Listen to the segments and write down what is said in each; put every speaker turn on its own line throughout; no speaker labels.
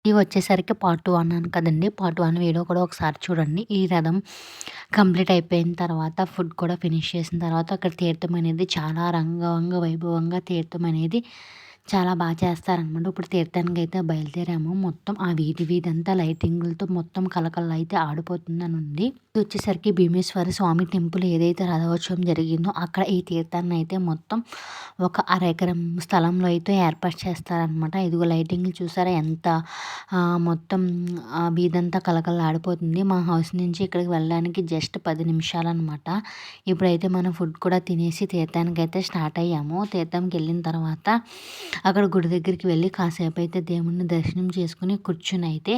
ఇవి వచ్చేసరికి పార్ట్ 2 అన్నాను కదండీ! పార్ట్ 1 వీడియో కూడా ఒకసారి చూడండి. ఈ రథం కంప్లీట్ అయిపోయిన తర్వాత ఫుడ్ కూడా ఫినిష్ చేసిన తర్వాత అక్కడ తీర్థం అనేది చాలా రంగరంగ వైభవంగా తీర్థం అనేది చాలా చేస్తారనమాట. ఇప్పుడు తీర్థానికైతే బయలుదేరాము. మొత్తం ఆ వీధంతా లైటింగులతో మొత్తం కళకళ ఆడిపోతుందనుంది. ఇది వచ్చేసరికి భీమేశ్వర స్వామి టెంపుల్ ఏదైతే రథోత్సవం జరిగిందో అక్కడ ఈ తీర్థాన్నయితే మొత్తం ఒక ఎకరం స్థలంలో అయితే ఏర్పాటు చేస్తారనమాట. ఇదిగో లైటింగ్‌లు చూసారా ఎంత మొత్తం వీధంతా కళకళలాడిపోతుంది. మా హౌస్ నుంచి ఇక్కడికి వెళ్ళడానికి జస్ట్ 10 నిమిషాలనమాట. ఇప్పుడైతే మనం ఫుడ్ కూడా తినేసి తీర్థానికైతే స్టార్ట్ అయ్యాము. తీర్థంకెళ్ళిన తర్వాత అక్కడ గుడి దగ్గరికి వెళ్ళి కాసేపు అయితే దేవుడిని దర్శనం చేసుకొని కూర్చునైతే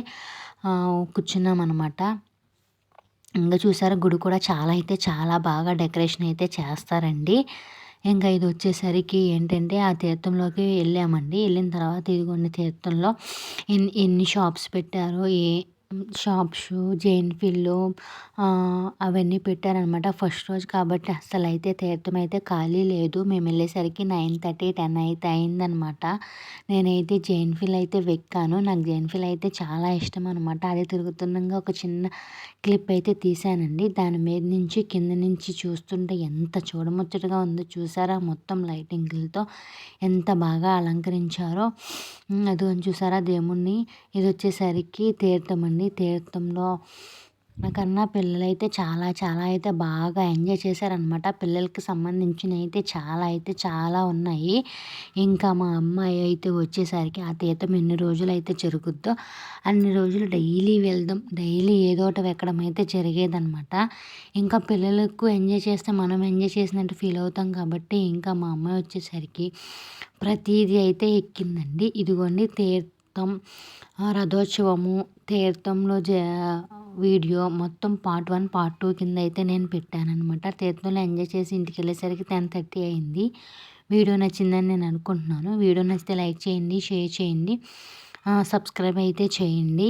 కూర్చున్నామనమాట. ఇంగా చూసారా గుడి కూడా చాలా బాగా డెకరేషన్ అయితే చేస్తారండి. ఇంకా ఇది వచ్చేసరికి ఏంటంటే ఆ తీర్థంలోకి వెళ్ళామండి. వెళ్ళిన తర్వాత ఇదిగోండి తీర్థంలో ఎన్ని షాప్స్ పెట్టారో షాప్సు, జైంట్ వీల్లు అవన్నీ పెట్టారనమాట. ఫస్ట్ రోజు కాబట్టి అస్సలైతే తీర్థం అయితే ఖాళీ లేదు. మేము వెళ్ళేసరికి 9:30, 10 అయితే అయిందనమాట. నేనైతే జైంట్ వీల్ అయితే వెక్కాను. నాకు జైంట్ వీల్ అయితే చాలా ఇష్టం అనమాట. అది తిరుగుతుండగా ఒక చిన్న క్లిప్ అయితే తీశానండి. దాని మీద నుంచి కింద నుంచి చూస్తుంటే ఎంత చూడముచ్చటగా ఉందో చూసారా? మొత్తం లైటింగులతో ఎంత బాగా అలంకరించారో. అదిగోండి చూసారా దేవుడిని. ఇది వచ్చేసరికి తీర్థం అండి. తీర్థంలో నాకన్నా పిల్లలైతే చాలా అయితే బాగా ఎంజాయ్ చేశారనమాట. పిల్లలకి సంబంధించినవి అయితే చాలా ఉన్నాయి. ఇంకా మా అమ్మాయి అయితే వచ్చేసరికి ఆ తీర్థం ఎన్ని రోజులైతే జరుగుద్దో అన్ని రోజులు డైలీ వెళ్దాం. డైలీ ఏదో ఒకటి వెక్కడం అయితే జరిగేదనమాట. ఇంకా పిల్లలకు ఎంజాయ్ చేస్తే మనం ఎంజాయ్ చేసినట్టు ఫీల్ అవుతాం కాబట్టి ఇంకా మా అమ్మాయి వచ్చేసరికి ప్రతీది అయితే ఎక్కిందండి. ఇదిగోండి తీర్థం, రథోత్సవము, తీర్థంలో వీడియో మొత్తం పార్ట్ 1, పార్ట్ 2 కింద అయితే నేను పెట్టాననమాట. తీర్థంలో ఎంజాయ్ చేసి ఇంటికెళ్ళేసరికి 10:30 అయింది. వీడియో నచ్చిందని నేను అనుకుంటున్నాను. వీడియో నచ్చితే లైక్ చేయండి, షేర్ చేయండి, సబ్స్క్రైబ్ అయితే చేయండి.